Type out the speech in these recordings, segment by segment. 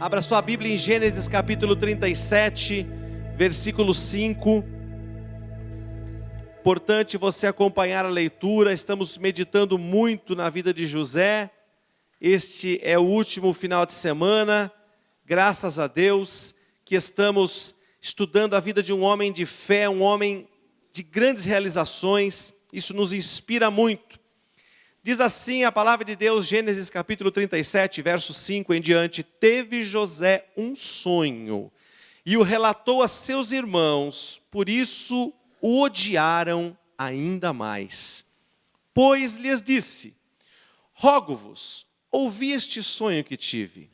Abra sua Bíblia em Gênesis capítulo 37, versículo 5. Importante você acompanhar a leitura. Estamos meditando muito na vida de José. Este é o último final de semana. Graças a Deus que estamos estudando a vida de um homem de fé, um homem de grandes realizações. Isso nos inspira muito. Diz assim a palavra de Deus, Gênesis capítulo 37, verso 5 em diante. Teve José um sonho e o relatou a seus irmãos, por isso o odiaram ainda mais. Pois lhes disse: rogo-vos, ouvi este sonho que tive.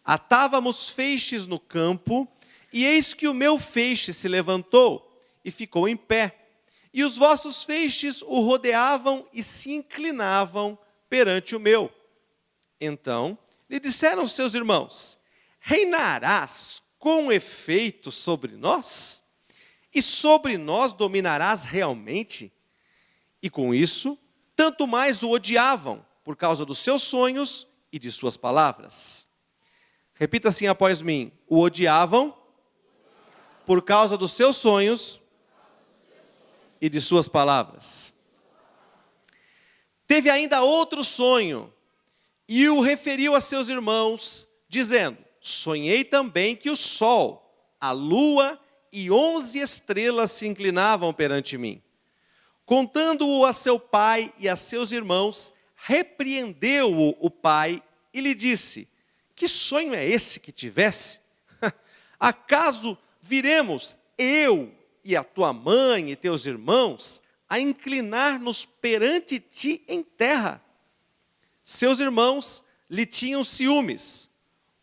Atávamos feixes no campo, e eis que o meu feixe se levantou e ficou em pé. E os vossos feixes o rodeavam e se inclinavam perante o meu. Então lhe disseram seus irmãos: reinarás com efeito sobre nós? E sobre nós dominarás realmente? E com isso, tanto mais o odiavam, por causa dos seus sonhos e de suas palavras. Repita assim após mim: o odiavam por causa dos seus sonhos e de suas palavras. Teve ainda outro sonho, e o referiu a seus irmãos, dizendo: sonhei também que o sol, a lua e 11 estrelas se inclinavam perante mim. Contando-o a seu pai e a seus irmãos, repreendeu-o o pai e lhe disse: que sonho é esse que tivesse? Acaso viremos eu e a tua mãe e teus irmãos a inclinar-nos perante ti em terra? Seus irmãos lhe tinham ciúmes.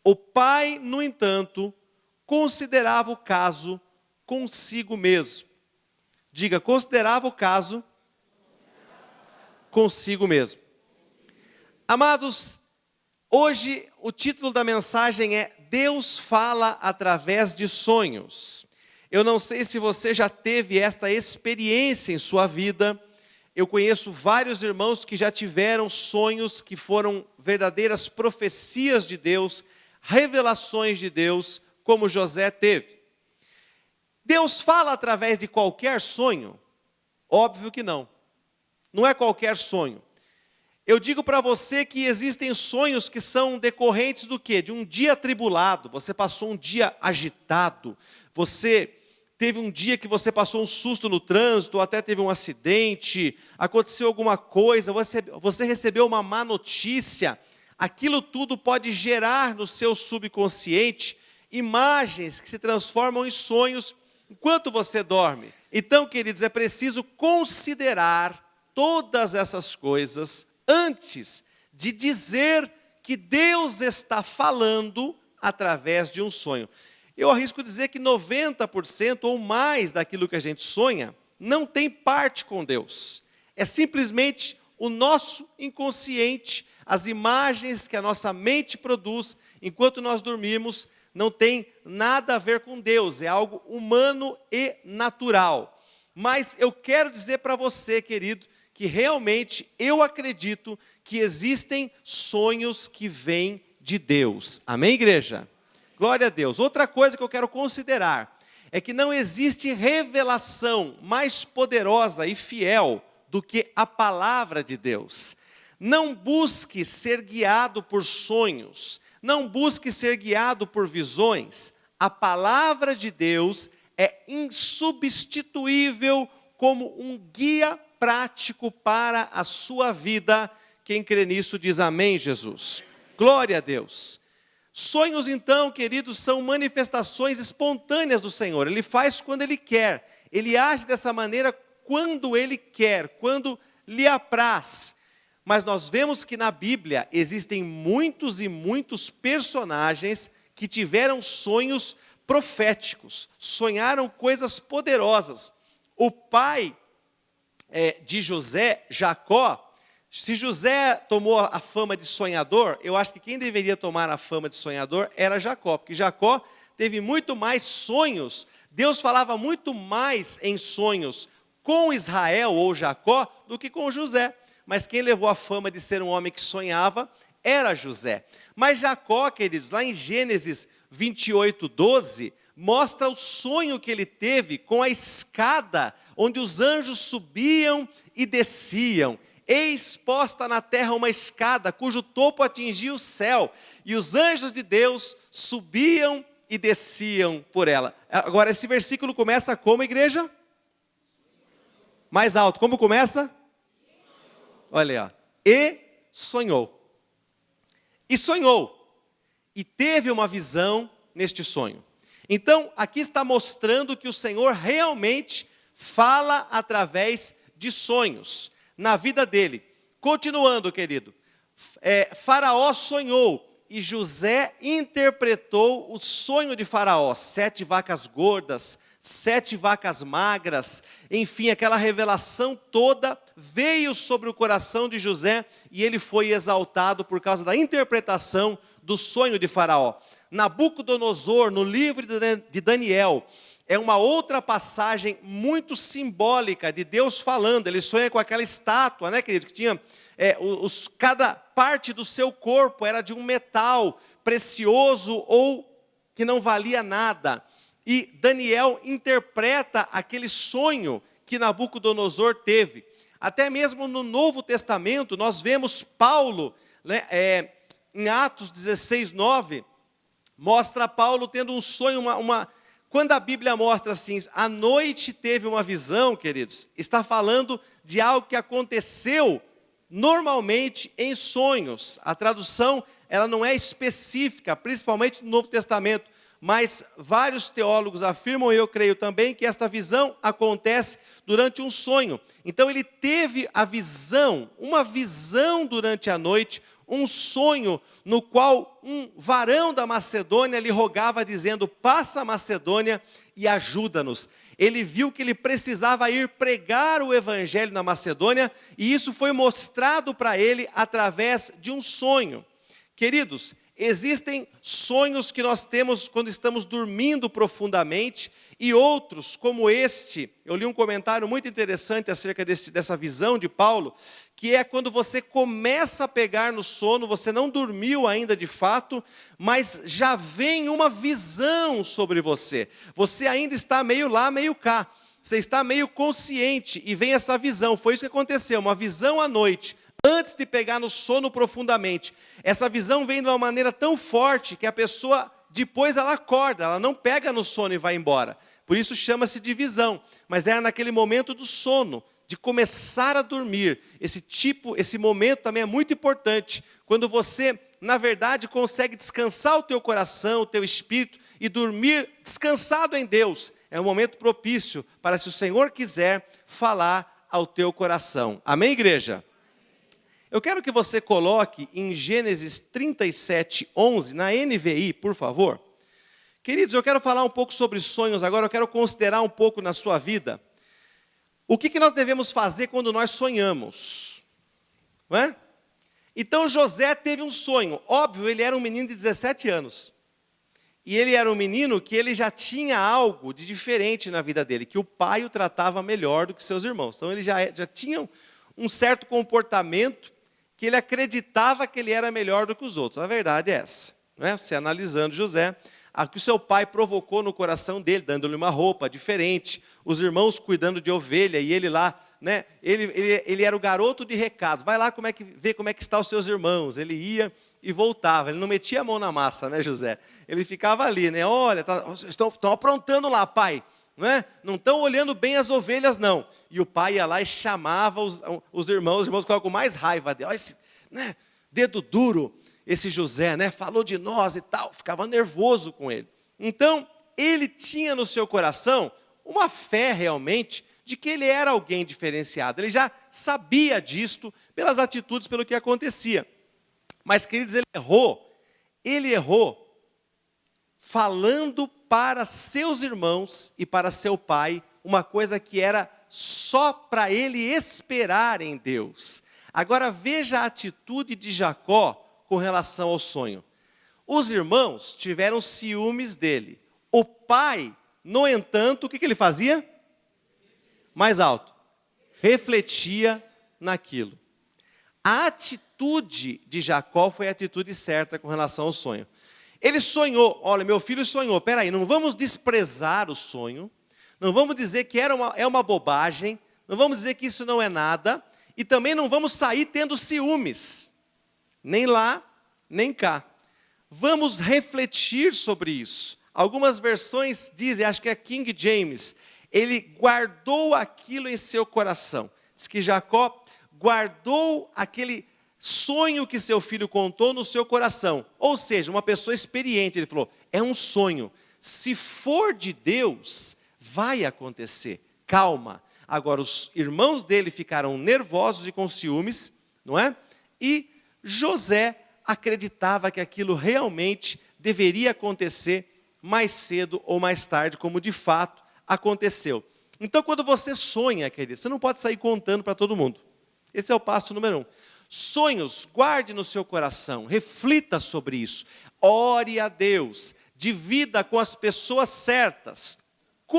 O pai, no entanto, considerava o caso consigo mesmo. Diga: considerava o caso consigo mesmo. Amados, hoje o título da mensagem é Deus fala através de sonhos. Eu não sei se você já teve esta experiência em sua vida. Eu conheço vários irmãos que já tiveram sonhos que foram verdadeiras profecias de Deus, revelações de Deus, como José teve. Deus fala através de qualquer sonho? Óbvio que não. Não é qualquer sonho. Eu digo para você que existem sonhos que são decorrentes do quê? De um dia atribulado. Você passou um dia agitado. Você teve um dia que você passou um susto no trânsito, ou até teve um acidente, aconteceu alguma coisa, você recebeu uma má notícia. Aquilo tudo pode gerar no seu subconsciente imagens que se transformam em sonhos enquanto você dorme. Então, queridos, é preciso considerar todas essas coisas antes de dizer que Deus está falando através de um sonho. Eu arrisco dizer que 90% ou mais daquilo que a gente sonha não tem parte com Deus. É simplesmente o nosso inconsciente, as imagens que a nossa mente produz enquanto nós dormimos, não tem nada a ver com Deus, é algo humano e natural. Mas eu quero dizer para você, querido, que realmente eu acredito que existem sonhos que vêm de Deus. Amém, igreja? Glória a Deus. Outra coisa que eu quero considerar é que não existe revelação mais poderosa e fiel do que a palavra de Deus. Não busque ser guiado por sonhos, não busque ser guiado por visões. A palavra de Deus é insubstituível como um guia prático para a sua vida. Quem crê nisso diz amém, Jesus. Glória a Deus. Sonhos, então, queridos, são manifestações espontâneas do Senhor. Ele faz quando Ele quer. Ele age dessa maneira quando Ele quer, quando lhe apraz. Mas nós vemos que na Bíblia existem muitos e muitos personagens que tiveram sonhos proféticos, sonharam coisas poderosas. O pai de José, Jacó, se José tomou a fama de sonhador, eu acho que quem deveria tomar a fama de sonhador era Jacó, porque Jacó teve muito mais sonhos. Deus falava muito mais em sonhos com Israel ou Jacó do que com José. Mas quem levou a fama de ser um homem que sonhava era José. Mas Jacó, queridos, lá em Gênesis 28:12, mostra o sonho que ele teve com a escada, onde os anjos subiam e desciam. Eis posta na terra uma escada, cujo topo atingia o céu, e os anjos de Deus subiam e desciam por ela. Agora, esse versículo começa como, igreja? Mais alto, como começa? Olha aí, ó. E sonhou. E sonhou. E teve uma visão neste sonho. Então, aqui está mostrando que o Senhor realmente fala através de sonhos na vida dele. Continuando, querido. Faraó sonhou e José interpretou o sonho de Faraó. 7 vacas gordas, 7 vacas magras, enfim, aquela revelação toda veio sobre o coração de José e ele foi exaltado por causa da interpretação do sonho de Faraó. Nabucodonosor, no livro de Daniel, é uma outra passagem muito simbólica de Deus falando. Ele sonha com aquela estátua, né, querido, que tinha, cada parte do seu corpo era de um metal precioso ou que não valia nada. E Daniel interpreta aquele sonho que Nabucodonosor teve. Até mesmo no Novo Testamento, nós vemos Paulo, né, em Atos 16:9, mostra Paulo tendo um sonho, quando a Bíblia mostra assim, à noite teve uma visão, queridos, está falando de algo que aconteceu normalmente em sonhos. A tradução, ela não é específica, principalmente no Novo Testamento, mas vários teólogos afirmam, e eu creio também, que esta visão acontece durante um sonho. Então ele teve a visão, uma visão durante a noite, um sonho no qual um varão da Macedônia lhe rogava dizendo: passa a Macedônia e ajuda-nos. Ele viu que ele precisava ir pregar o evangelho na Macedônia e isso foi mostrado para ele através de um sonho. Queridos, existem sonhos que nós temos quando estamos dormindo profundamente e outros como este. Eu li um comentário muito interessante acerca dessa visão de Paulo, que é quando você começa a pegar no sono, você não dormiu ainda de fato, mas já vem uma visão sobre você. Você ainda está meio lá, meio cá. Você está meio consciente e vem essa visão. Foi isso que aconteceu, uma visão à noite, antes de pegar no sono profundamente. Essa visão vem de uma maneira tão forte que a pessoa, depois ela acorda, ela não pega no sono e vai embora. Por isso chama-se de visão. Mas era naquele momento do sono, de começar a dormir. Esse momento também é muito importante. Quando você, na verdade, consegue descansar o teu coração, o teu espírito e dormir descansado em Deus. É um momento propício para, se o Senhor quiser, falar ao teu coração. Amém, igreja? Eu quero que você coloque em Gênesis 37:11, na NVI, por favor. Queridos, eu quero falar um pouco sobre sonhos agora, eu quero considerar um pouco na sua vida. O que nós devemos fazer quando nós sonhamos? Não é? Então José teve um sonho. Óbvio, ele era um menino de 17 anos. E ele era um menino que ele já tinha algo de diferente na vida dele, que o pai o tratava melhor do que seus irmãos. Então ele já tinha um certo comportamento que ele acreditava que ele era melhor do que os outros. A verdade é essa. Não é? Você analisando José, o que o seu pai provocou no coração dele, dando-lhe uma roupa diferente, os irmãos cuidando de ovelha, e ele lá, né? Ele era o garoto de recados, vai lá ver como é que estão os seus irmãos. Ele ia e voltava, ele não metia a mão na massa, né, José? Ele ficava ali, né? Olha, estão aprontando lá, pai. Não estão olhando bem as ovelhas, não. E o pai ia lá e chamava os irmãos ficavam com mais raiva dele. Olha esse, né, dedo duro, esse José, né, falou de nós e tal, ficava nervoso com ele. Então, ele tinha no seu coração uma fé realmente de que ele era alguém diferenciado. Ele já sabia disto pelas atitudes, pelo que acontecia. Mas, queridos, ele errou falando para seus irmãos e para seu pai uma coisa que era só para ele esperar em Deus. Agora veja a atitude de Jacó com relação ao sonho. Os irmãos tiveram ciúmes dele. O pai, no entanto, o que ele fazia? Mais alto. Refletia naquilo. A atitude atitude de Jacó foi a atitude certa com relação ao sonho. Ele sonhou, olha, meu filho sonhou, peraí, não vamos desprezar o sonho, não vamos dizer que é uma bobagem, não vamos dizer que isso não é nada, e também não vamos sair tendo ciúmes, nem lá, nem cá. Vamos refletir sobre isso. Algumas versões dizem, acho que é King James, ele guardou aquilo em seu coração. Diz que Jacó guardou aquele sonho que seu filho contou no seu coração. Ou seja, uma pessoa experiente, ele falou, é um sonho. Se for de Deus, vai acontecer. Calma. Agora, os irmãos dele ficaram nervosos e com ciúmes, não é? E José acreditava que aquilo realmente deveria acontecer mais cedo ou mais tarde, como de fato aconteceu. Então, quando você sonha, querido, você não pode sair contando para todo mundo. Esse é o passo número 1. Sonhos, guarde no seu coração, reflita sobre isso. Ore a Deus, divida com as pessoas certas.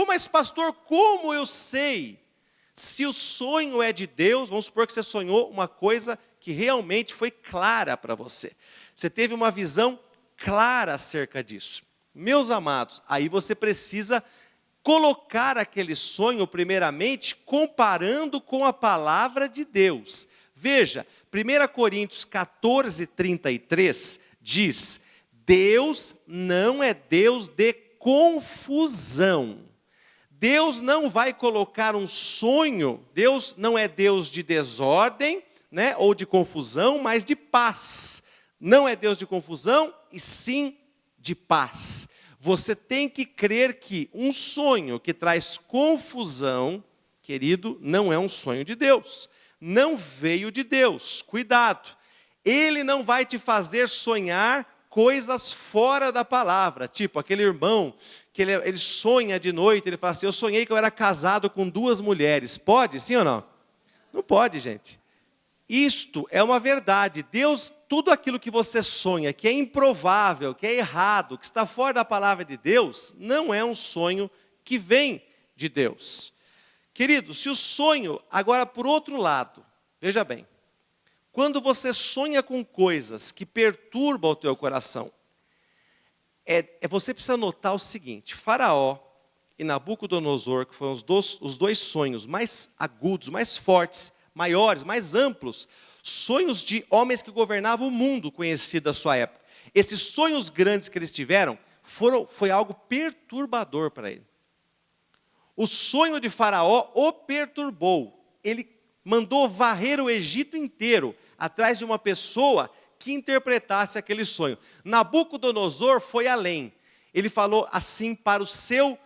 Mas pastor, como eu sei se o sonho é de Deus? Vamos supor que você sonhou uma coisa que realmente foi clara para você. Você teve uma visão clara acerca disso. Meus amados, aí você precisa colocar aquele sonho, primeiramente, comparando com a palavra de Deus. Veja, 1 Coríntios 14, 33 diz, Deus não é Deus de confusão. Deus não vai colocar um sonho, Deus não é Deus de desordem, né, ou de confusão, mas de paz. Não é Deus de confusão, e sim de paz. Você tem que crer que um sonho que traz confusão, querido, não é um sonho de Deus. Não veio de Deus. Cuidado. Ele não vai te fazer sonhar coisas fora da palavra. Tipo, aquele irmão que ele sonha de noite, ele fala assim, eu sonhei que eu era casado com 2 mulheres. Pode, sim ou não? Não pode, gente. Isto é uma verdade. Deus, tudo aquilo que você sonha, que é improvável, que é errado, que está fora da palavra de Deus, não é um sonho que vem de Deus. Querido, se o sonho, agora por outro lado, veja bem, quando você sonha com coisas que perturbam o teu coração, você precisa notar o seguinte, Faraó e Nabucodonosor, que foram os dois sonhos mais agudos, mais fortes, maiores, mais amplos, sonhos de homens que governavam o mundo conhecido da sua época. Esses sonhos grandes que eles tiveram, foi algo perturbador para ele. O sonho de Faraó o perturbou. Ele mandou varrer o Egito inteiro, atrás de uma pessoa que interpretasse aquele sonho. Nabucodonosor foi além. Ele falou assim para o seu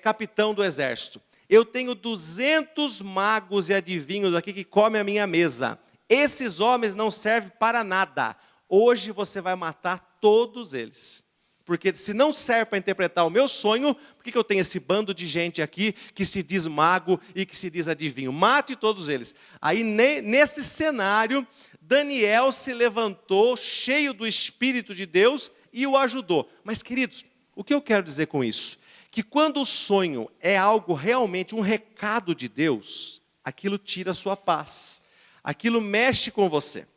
capitão do exército, eu tenho 200 magos e adivinhos aqui que comem a minha mesa. Esses homens não servem para nada. Hoje você vai matar todos eles. Porque se não serve para interpretar o meu sonho, por que eu tenho esse bando de gente aqui que se diz mago e que se diz adivinho? Mate todos eles. Aí nesse cenário, Daniel se levantou cheio do Espírito de Deus e o ajudou. Mas queridos, o que eu quero dizer com isso? Que quando o sonho é algo realmente, um recado de Deus, aquilo tira a sua paz, aquilo mexe com você.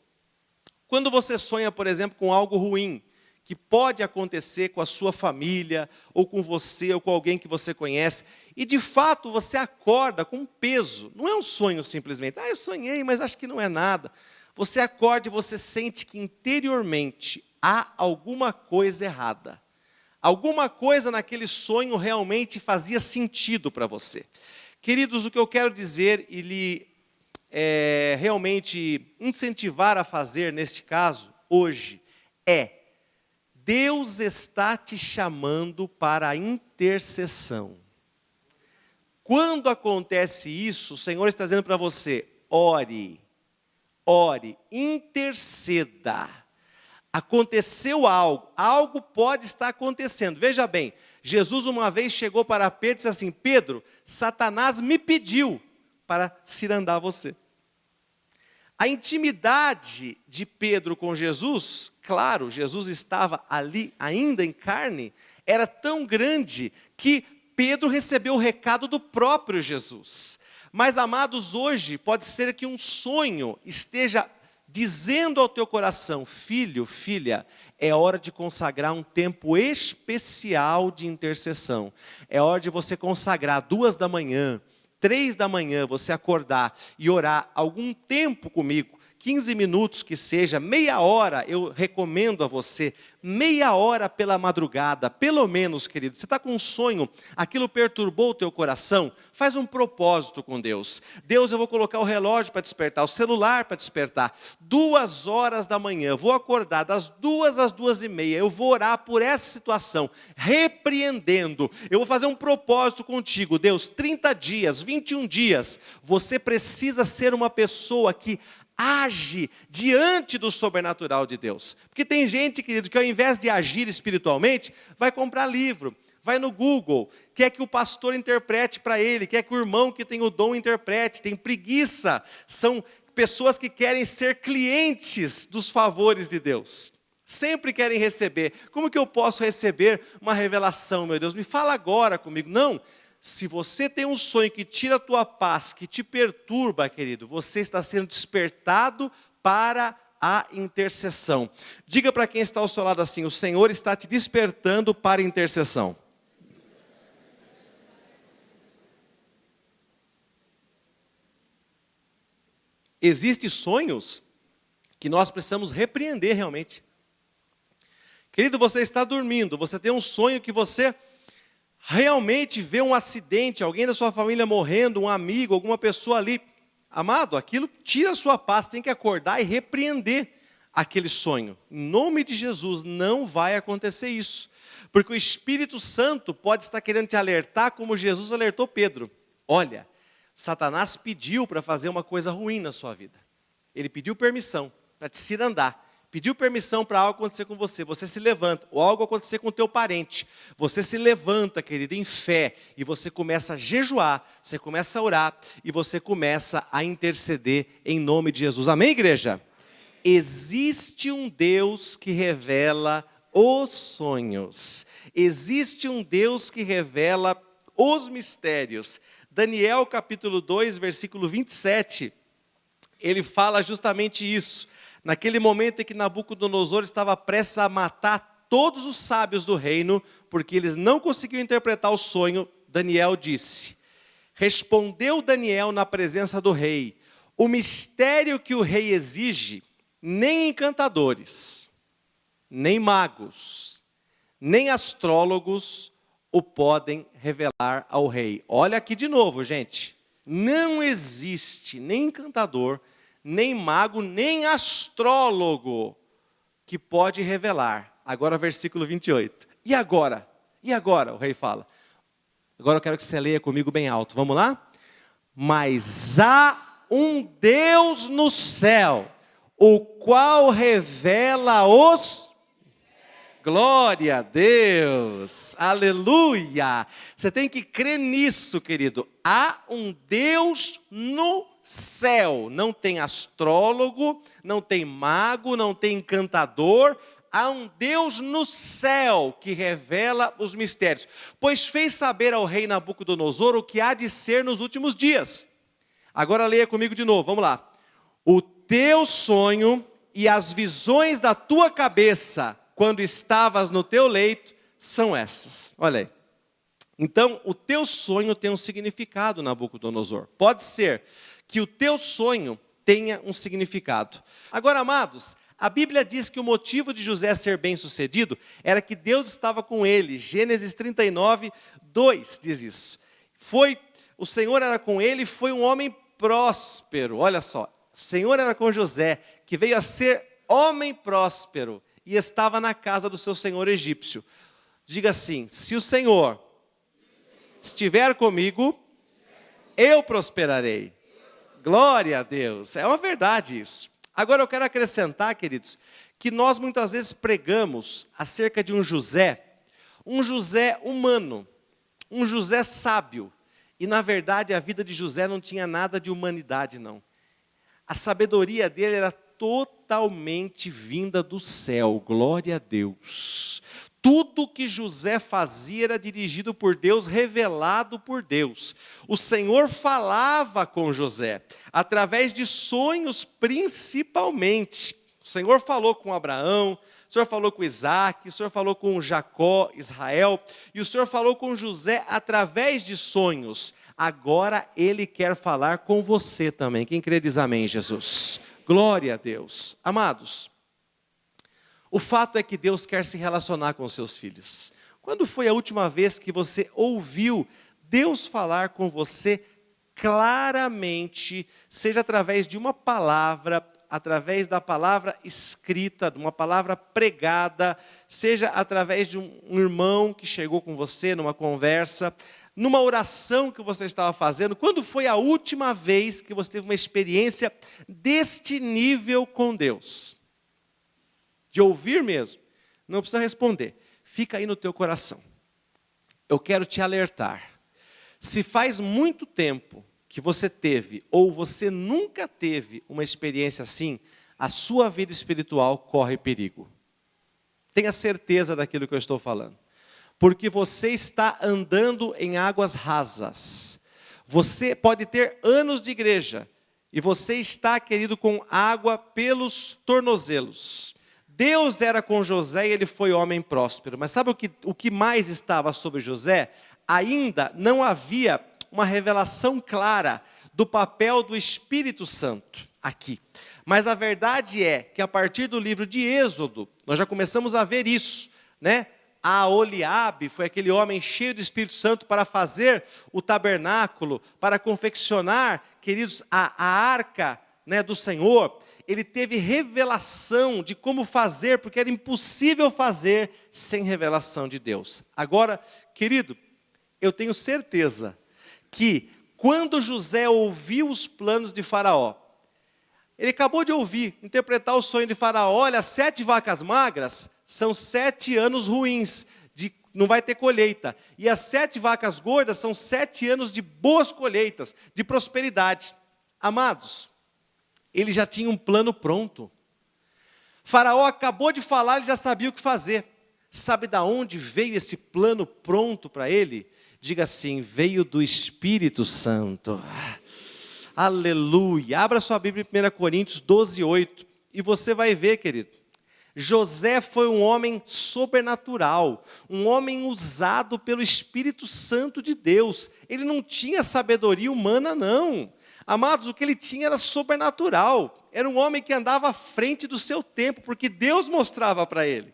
Quando você sonha, por exemplo, com algo ruim, que pode acontecer com a sua família, ou com você, ou com alguém que você conhece, e de fato você acorda com peso, não é um sonho simplesmente, eu sonhei, mas acho que não é nada. Você acorda e você sente que interiormente há alguma coisa errada. Alguma coisa naquele sonho realmente fazia sentido para você. Queridos, o que eu quero dizer e lhe realmente incentivar a fazer neste caso, hoje, Deus está te chamando para a intercessão. Quando acontece isso, o Senhor está dizendo para você, ore, interceda. Aconteceu algo pode estar acontecendo. Veja bem, Jesus uma vez chegou para Pedro e disse assim, Pedro, Satanás me pediu para cirandar você. A intimidade de Pedro com Jesus, claro, Jesus estava ali ainda em carne, era tão grande que Pedro recebeu o recado do próprio Jesus. Mas, amados, hoje pode ser que um sonho esteja dizendo ao teu coração: filho, filha, é hora de consagrar um tempo especial de intercessão. É hora de você consagrar 2 da manhã, 3 da manhã, você acordar e orar algum tempo comigo, 15 minutos que seja, meia hora, eu recomendo a você, meia hora pela madrugada, pelo menos, querido. Você está com um sonho, aquilo perturbou o teu coração, faz um propósito com Deus. Deus, eu vou colocar o relógio para despertar, o celular para despertar. 2 horas da manhã, eu vou acordar das 2 às 2:30, eu vou orar por essa situação, repreendendo. Eu vou fazer um propósito contigo, Deus, 30 dias, 21 dias. Você precisa ser uma pessoa que age diante do sobrenatural de Deus. Porque tem gente, querido, que ao invés de agir espiritualmente, vai comprar livro, vai no Google, quer que o pastor interprete para ele, quer que o irmão que tem o dom interprete, tem preguiça. São pessoas que querem ser clientes dos favores de Deus. Sempre querem receber. Como que eu posso receber uma revelação, meu Deus? Me fala agora comigo. Não. Se você tem um sonho que tira a tua paz, que te perturba, querido, você está sendo despertado para a intercessão. Diga para quem está ao seu lado assim: o Senhor está te despertando para a intercessão. Existem sonhos que nós precisamos repreender realmente. Querido, você está dormindo, você tem um sonho que você realmente vê um acidente, alguém da sua família morrendo, um amigo, alguma pessoa ali. Amado, aquilo tira a sua paz, tem que acordar e repreender aquele sonho. Em nome de Jesus, não vai acontecer isso. Porque o Espírito Santo pode estar querendo te alertar como Jesus alertou Pedro. Olha, Satanás pediu para fazer uma coisa ruim na sua vida. Ele pediu permissão para te cirandar. Pediu permissão para algo acontecer com você. Você se levanta, ou algo acontecer com o teu parente. Você se levanta, querido, em fé. E você começa a jejuar, você começa a orar. E você começa a interceder em nome de Jesus. Amém, igreja? Existe um Deus que revela os sonhos. Existe um Deus que revela os mistérios. Daniel capítulo 2, versículo 27. Ele fala justamente isso. Naquele momento em que Nabucodonosor estava prestes a matar todos os sábios do reino, porque eles não conseguiam interpretar o sonho, Daniel disse: respondeu Daniel na presença do rei: o mistério que o rei exige, nem encantadores, nem magos, nem astrólogos o podem revelar ao rei. Olha aqui de novo, gente. Não existe nem encantador, nem mago, nem astrólogo que pode revelar. Agora versículo 28. E agora? E agora? O rei fala. Agora eu quero que você leia comigo bem alto. Vamos lá? Mas há um Deus no céu, o qual revela os... Glória a Deus, aleluia. Você tem que crer nisso, querido. Há um Deus no céu. Não tem astrólogo, não tem mago, não tem encantador. Há um Deus no céu que revela os mistérios. Pois fez saber ao rei Nabucodonosor o que há de ser nos últimos dias. Agora leia comigo de novo, vamos lá. O teu sonho e as visões da tua cabeça, quando estavas no teu leito, são essas. Olha aí. Então, o teu sonho tem um significado, Nabucodonosor. Pode ser que o teu sonho tenha um significado. Agora, amados, a Bíblia diz que o motivo de José ser bem-sucedido era que Deus estava com ele. Gênesis 39, 2 diz isso. O Senhor era com ele, foi um homem próspero. Olha só, o Senhor era com José, que veio a ser homem próspero. E estava na casa do seu senhor egípcio. Diga assim: se o Senhor estiver comigo, eu prosperarei. Glória a Deus. É uma verdade isso. Agora eu quero acrescentar, queridos, que nós muitas vezes pregamos acerca de um José humano, um José sábio. E na verdade a vida de José não tinha nada de humanidade, não. A sabedoria dele era totalmente vinda do céu, glória a Deus. Tudo que José fazia era dirigido por Deus, revelado por Deus. O Senhor falava com José, através de sonhos principalmente. O Senhor falou com Abraão, o Senhor falou com Isaac, o Senhor falou com Jacó, Israel, e o Senhor falou com José através de sonhos. Agora Ele quer falar com você também. Quem crê diz amém, Jesus. Glória a Deus. Amados, o fato é que Deus quer se relacionar com os seus filhos. Quando foi a última vez que você ouviu Deus falar com você claramente, seja através de uma palavra, através da palavra escrita, de uma palavra pregada, seja através de um irmão que chegou com você numa conversa, numa oração que você estava fazendo? Quando foi a última vez que você teve uma experiência deste nível com Deus? De ouvir mesmo, não precisa responder, fica aí no teu coração. Eu quero te alertar, se faz muito tempo que você teve, ou você nunca teve uma experiência assim, a sua vida espiritual corre perigo. Tenha certeza daquilo que eu estou falando, porque você está andando em águas rasas. Você pode ter anos de igreja, e você está, querido, com água pelos tornozelos. Deus era com José e ele foi homem próspero. Mas sabe o que mais estava sobre José? Ainda não havia uma revelação clara do papel do Espírito Santo aqui. Mas a verdade é que a partir do livro de Êxodo, nós já começamos a ver isso, né? Aholiabe foi aquele homem cheio do Espírito Santo para fazer o tabernáculo, para confeccionar, queridos, a arca, né, do Senhor. Ele teve revelação de como fazer, porque era impossível fazer sem revelação de Deus. Agora, querido, eu tenho certeza que quando José ouviu os planos de Faraó, ele acabou de ouvir, interpretar o sonho de Faraó. Olha, 7 vacas magras são 7 anos ruins, não vai ter colheita. E as 7 vacas gordas são 7 anos de boas colheitas, de prosperidade. Amados, ele já tinha um plano pronto. Faraó acabou de falar, ele já sabia o que fazer. Sabe de onde veio esse plano pronto para ele? Diga assim: veio do Espírito Santo. Aleluia. Abra sua Bíblia em 1 Coríntios 12:8. E você vai ver, querido, José foi um homem sobrenatural, um homem usado pelo Espírito Santo de Deus. Ele não tinha sabedoria humana, não. Amados, o que ele tinha era sobrenatural. Era um homem que andava à frente do seu tempo, porque Deus mostrava para ele.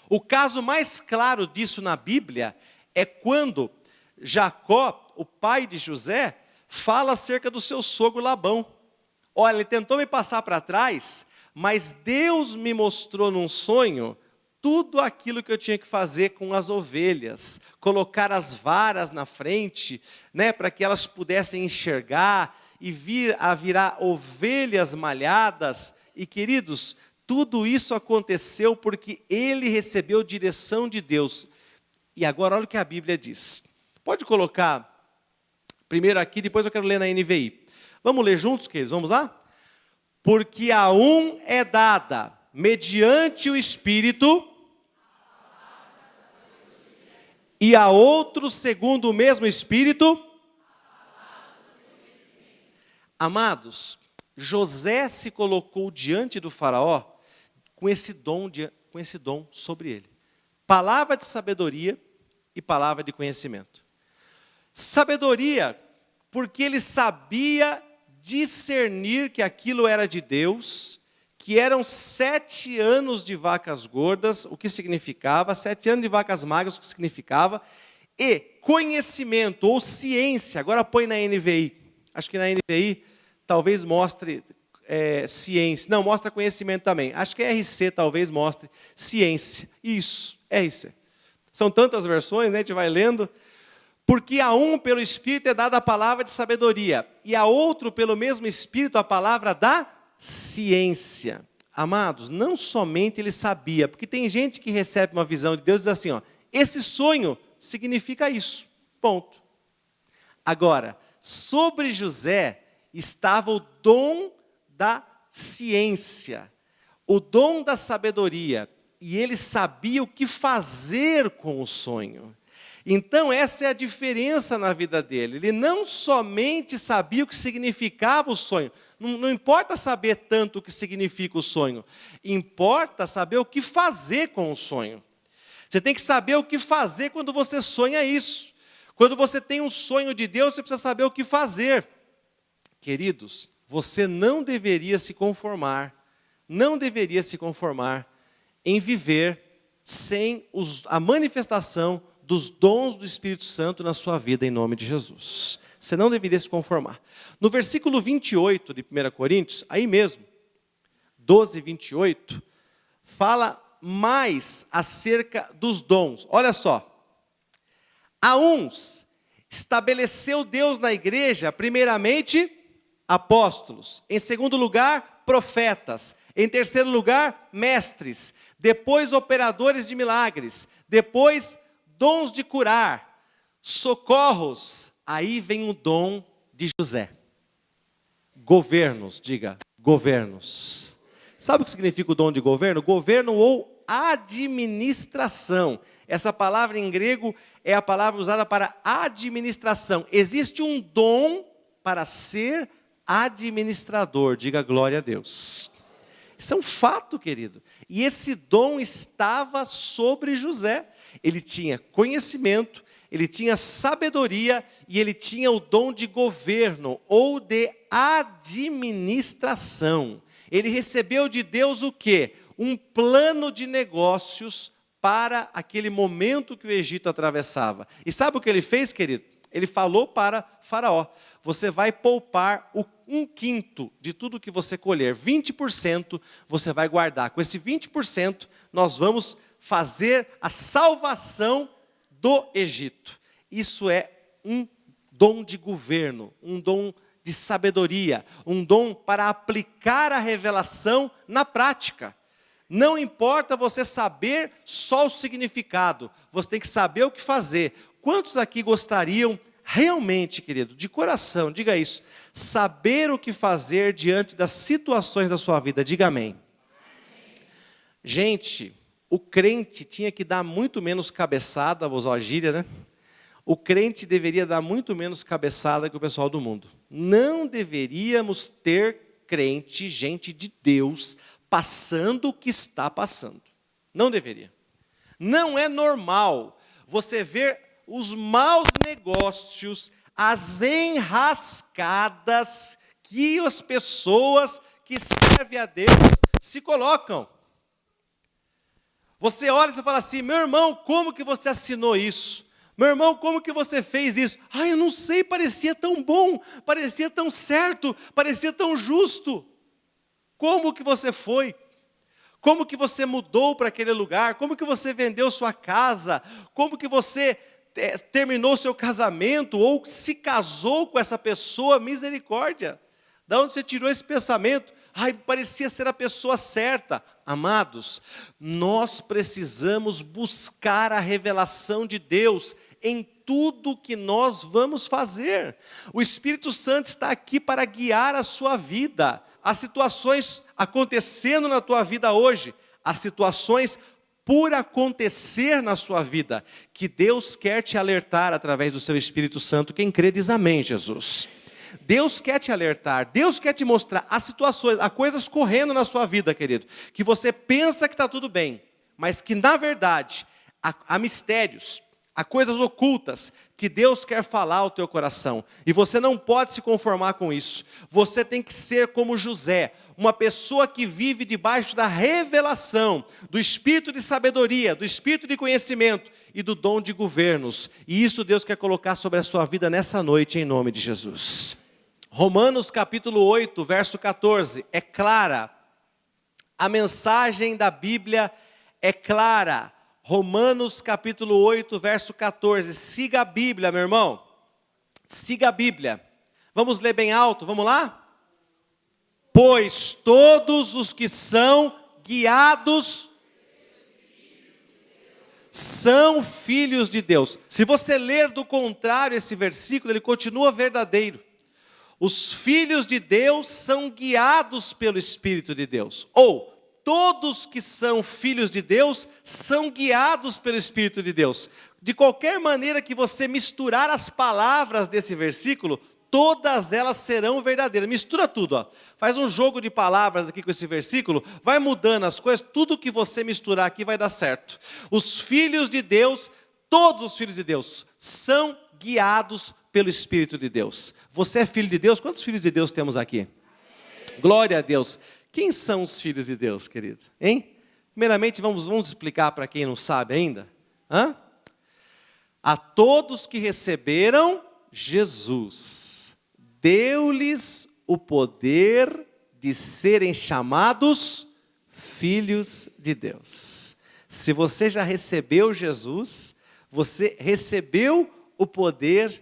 O caso mais claro disso na Bíblia é quando Jacó, o pai de José, fala acerca do seu sogro Labão. Olha, ele tentou me passar para trás, mas Deus me mostrou num sonho tudo aquilo que eu tinha que fazer com as ovelhas, colocar as varas na frente, né, para que elas pudessem enxergar e vir a virar ovelhas malhadas. E, queridos, tudo isso aconteceu porque ele recebeu direção de Deus. E agora olha o que a Bíblia diz. Pode colocar primeiro aqui, depois eu quero ler na NVI. Vamos ler juntos, queridos? Vamos lá? Porque a um é dada, mediante o Espírito, e a outro, segundo o mesmo Espírito. Amados, José se colocou diante do faraó com esse dom sobre ele. Palavra de sabedoria e palavra de conhecimento. Sabedoria, porque ele sabia discernir que aquilo era de Deus, que eram 7 anos de vacas gordas, o que significava, 7 anos de vacas magras, o que significava, e conhecimento ou ciência. Agora põe na NVI, acho que na NVI talvez mostre ciência, não, mostra conhecimento também, acho que RC talvez mostre ciência, isso, RC. São tantas versões, né, a gente vai lendo. Porque a um pelo Espírito é dada a palavra de sabedoria, e a outro pelo mesmo Espírito a palavra da ciência. Amados, não somente ele sabia, porque tem gente que recebe uma visão de Deus e diz assim, ó, esse sonho significa isso, ponto. Agora, sobre José estava o dom da ciência, o dom da sabedoria, e ele sabia o que fazer com o sonho. Então essa é a diferença na vida dele. Ele não somente sabia o que significava o sonho. Não importa saber tanto o que significa o sonho. Importa saber o que fazer com o sonho. Você tem que saber o que fazer quando você sonha isso. Quando você tem um sonho de Deus, você precisa saber o que fazer. Queridos, você não deveria se conformar em viver sem a manifestação dos dons do Espírito Santo na sua vida, em nome de Jesus. Você não deveria se conformar. No versículo 28 de 1 Coríntios, aí mesmo, 12, 28, fala mais acerca dos dons. Olha só. A uns estabeleceu Deus na igreja, primeiramente, apóstolos. Em segundo lugar, profetas. Em terceiro lugar, mestres. Depois, operadores de milagres. Depois, dons de curar, socorros. Aí vem o dom de José. Governos, diga, governos. Sabe o que significa o dom de governo? Governo ou administração. Essa palavra em grego é a palavra usada para administração. Existe um dom para ser administrador, diga glória a Deus. Isso é um fato, querido. E esse dom estava sobre José. Ele tinha conhecimento, ele tinha sabedoria e ele tinha o dom de governo ou de administração. Ele recebeu de Deus o quê? Um plano de negócios para aquele momento que o Egito atravessava. E sabe o que ele fez, querido? Ele falou para Faraó: você vai poupar 1/5 de tudo que você colher, 20% você vai guardar. Com esse 20% nós vamos fazer a salvação do Egito. Isso é um dom de governo, um dom de sabedoria, um dom para aplicar a revelação na prática. Não importa você saber só o significado, você tem que saber o que fazer. Quantos aqui gostariam realmente, querido, de coração, diga isso, saber o que fazer diante das situações da sua vida? Diga amém. Gente, o crente tinha que dar muito menos cabeçada, vou usar a gíria, né? O crente deveria dar muito menos cabeçada que o pessoal do mundo. Não deveríamos ter crente, gente de Deus, passando o que está passando. Não deveria. Não é normal você ver os maus negócios, as enrascadas que as pessoas que servem a Deus se colocam. Você olha e fala assim: meu irmão, como que você assinou isso? Meu irmão, como que você fez isso? Ah, eu não sei, parecia tão bom, parecia tão certo, parecia tão justo. Como que você foi? Como que você mudou para aquele lugar? Como que você vendeu sua casa? Como que você terminou seu casamento ou se casou com essa pessoa? Misericórdia. Da onde você tirou esse pensamento? Ai, parecia ser a pessoa certa. Amados, nós precisamos buscar a revelação de Deus em tudo que nós vamos fazer. O Espírito Santo está aqui para guiar a sua vida. As situações acontecendo na tua vida hoje, as situações por acontecer na sua vida, que Deus quer te alertar através do seu Espírito Santo. Quem crê diz amém, Jesus. Deus quer te alertar, Deus quer te mostrar as situações, as coisas correndo na sua vida, querido, que você pensa que está tudo bem, mas que na verdade há mistérios, há coisas ocultas que Deus quer falar ao teu coração, e você não pode se conformar com isso. Você tem que ser como José, uma pessoa que vive debaixo da revelação, do espírito de sabedoria, do espírito de conhecimento e do dom de governos, e isso Deus quer colocar sobre a sua vida nessa noite, em nome de Jesus. Romanos capítulo 8, verso 14, é clara, a mensagem da Bíblia é clara. Romanos capítulo 8, verso 14, siga a Bíblia, meu irmão, siga a Bíblia. Vamos ler bem alto, vamos lá? Pois todos os que são guiados são filhos de Deus. Se você ler do contrário esse versículo, ele continua verdadeiro. Os filhos de Deus são guiados pelo Espírito de Deus. Ou, todos que são filhos de Deus são guiados pelo Espírito de Deus. De qualquer maneira que você misturar as palavras desse versículo, todas elas serão verdadeiras. Mistura tudo, ó. Faz um jogo de palavras aqui com esse versículo, vai mudando as coisas, tudo que você misturar aqui vai dar certo. Os filhos de Deus, todos os filhos de Deus, são guiados pelo Espírito de Deus. Você é filho de Deus? Quantos filhos de Deus temos aqui? Glória a Deus. Quem são os filhos de Deus, querido? Hein? Primeiramente, vamos explicar para quem não sabe ainda. A todos que receberam Jesus, deu-lhes o poder de serem chamados filhos de Deus. Se você já recebeu Jesus, você recebeu o poder,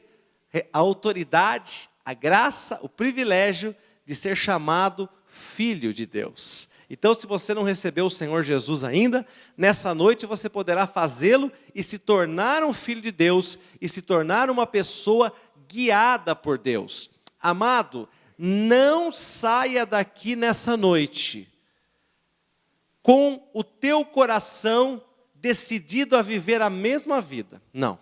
a autoridade, a graça, o privilégio de ser chamado filho de Deus. Então, se você não recebeu o Senhor Jesus ainda, nessa noite você poderá fazê-lo e se tornar um filho de Deus e se tornar uma pessoa guiada por Deus. Amado, não saia daqui nessa noite com o teu coração decidido a viver a mesma vida. Não.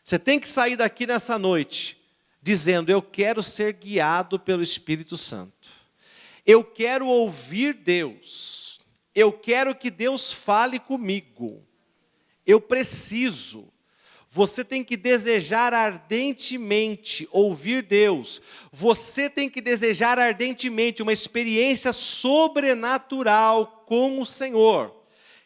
Você tem que sair daqui nessa noite dizendo: eu quero ser guiado pelo Espírito Santo. Eu quero ouvir Deus. Eu quero que Deus fale comigo. Eu preciso. Você tem que desejar ardentemente ouvir Deus. Você tem que desejar ardentemente uma experiência sobrenatural com o Senhor.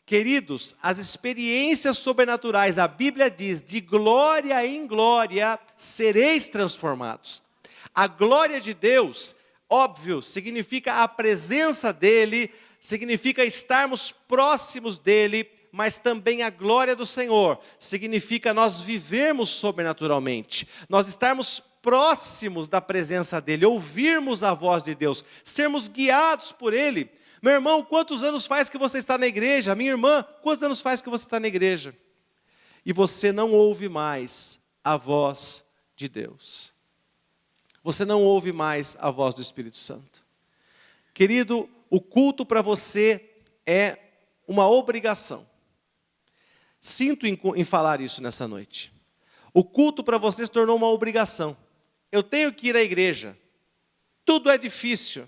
Queridos, as experiências sobrenaturais, a Bíblia diz, de glória em glória sereis transformados. A glória de Deus, óbvio, significa a presença dEle, significa estarmos próximos dEle, mas também a glória do Senhor significa nós vivermos sobrenaturalmente, nós estarmos próximos da presença dEle, ouvirmos a voz de Deus, sermos guiados por Ele. Meu irmão, quantos anos faz que você está na igreja? Minha irmã, quantos anos faz que você está na igreja? E você não ouve mais a voz de Deus. Você não ouve mais a voz do Espírito Santo. Querido, o culto para você é uma obrigação. Sinto em falar isso nessa noite. O culto para você se tornou uma obrigação. Eu tenho que ir à igreja. Tudo é difícil,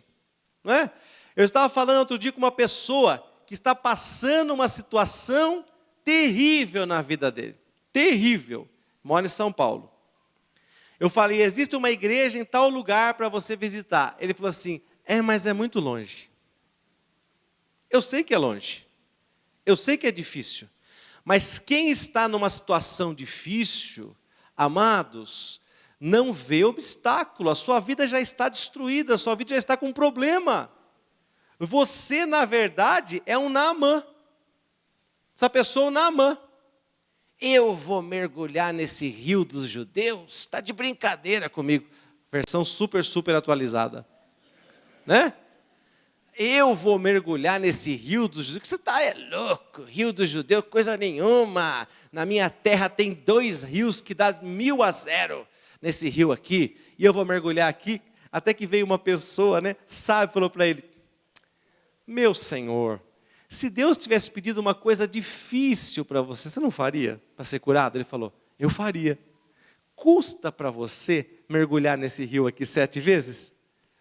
não é? Eu estava falando outro dia com uma pessoa que está passando uma situação terrível na vida dele. Terrível. Mora em São Paulo. Eu falei: existe uma igreja em tal lugar para você visitar. Ele falou assim: mas é muito longe. Eu sei que é longe. Eu sei que é difícil. Mas quem está numa situação difícil, amados, não vê obstáculo. A sua vida já está destruída, a sua vida já está com problema. Você, na verdade, é um Naamã. Essa pessoa é um Naamã. Eu vou mergulhar nesse rio dos judeus? Está de brincadeira comigo. Versão super atualizada. Né? Eu vou mergulhar nesse rio dos judeus. Você está louco? Rio dos judeus, coisa nenhuma. Na minha terra tem 2 rios que dá 1000-0 nesse rio aqui. E eu vou mergulhar aqui. Até que veio uma pessoa, né, sábio, falou para ele: meu Senhor, se Deus tivesse pedido uma coisa difícil para você, você não faria para ser curado? Ele falou: eu faria. Custa para você mergulhar nesse rio aqui 7 vezes?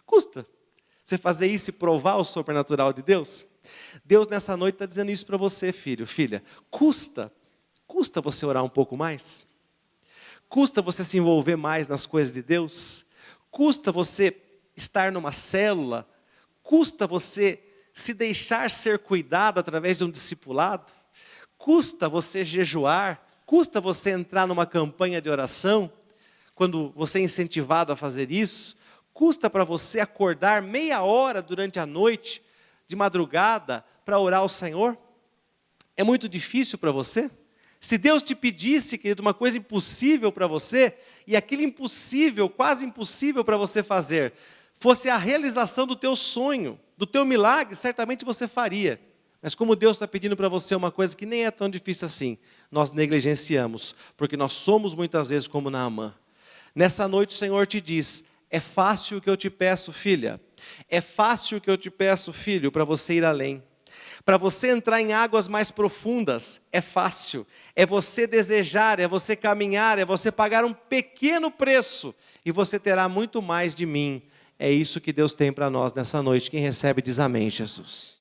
Custa. Você fazer isso e provar o sobrenatural de Deus? Deus nessa noite está dizendo isso para você, filho, filha. Custa você orar um pouco mais? Custa você se envolver mais nas coisas de Deus? Custa você estar numa célula? Custa você se deixar ser cuidado através de um discipulado? Custa você jejuar? Custa você entrar numa campanha de oração? Quando você é incentivado a fazer isso? Custa para você acordar meia hora durante a noite, de madrugada, para orar ao Senhor? É muito difícil para você? Se Deus te pedisse, querido, uma coisa impossível para você, e aquilo impossível, quase impossível para você fazer, fosse a realização do teu sonho, do teu milagre, certamente você faria. Mas como Deus está pedindo para você uma coisa que nem é tão difícil assim, nós negligenciamos, porque nós somos muitas vezes como Naamã. Nessa noite o Senhor te diz: É fácil o que eu te peço, filha. É fácil o que eu te peço, filho, para você ir além. Para você entrar em águas mais profundas, é fácil. É você desejar, é você caminhar, é você pagar um pequeno preço. E você terá muito mais de mim. É isso que Deus tem para nós nessa noite. Quem recebe diz amém, Jesus.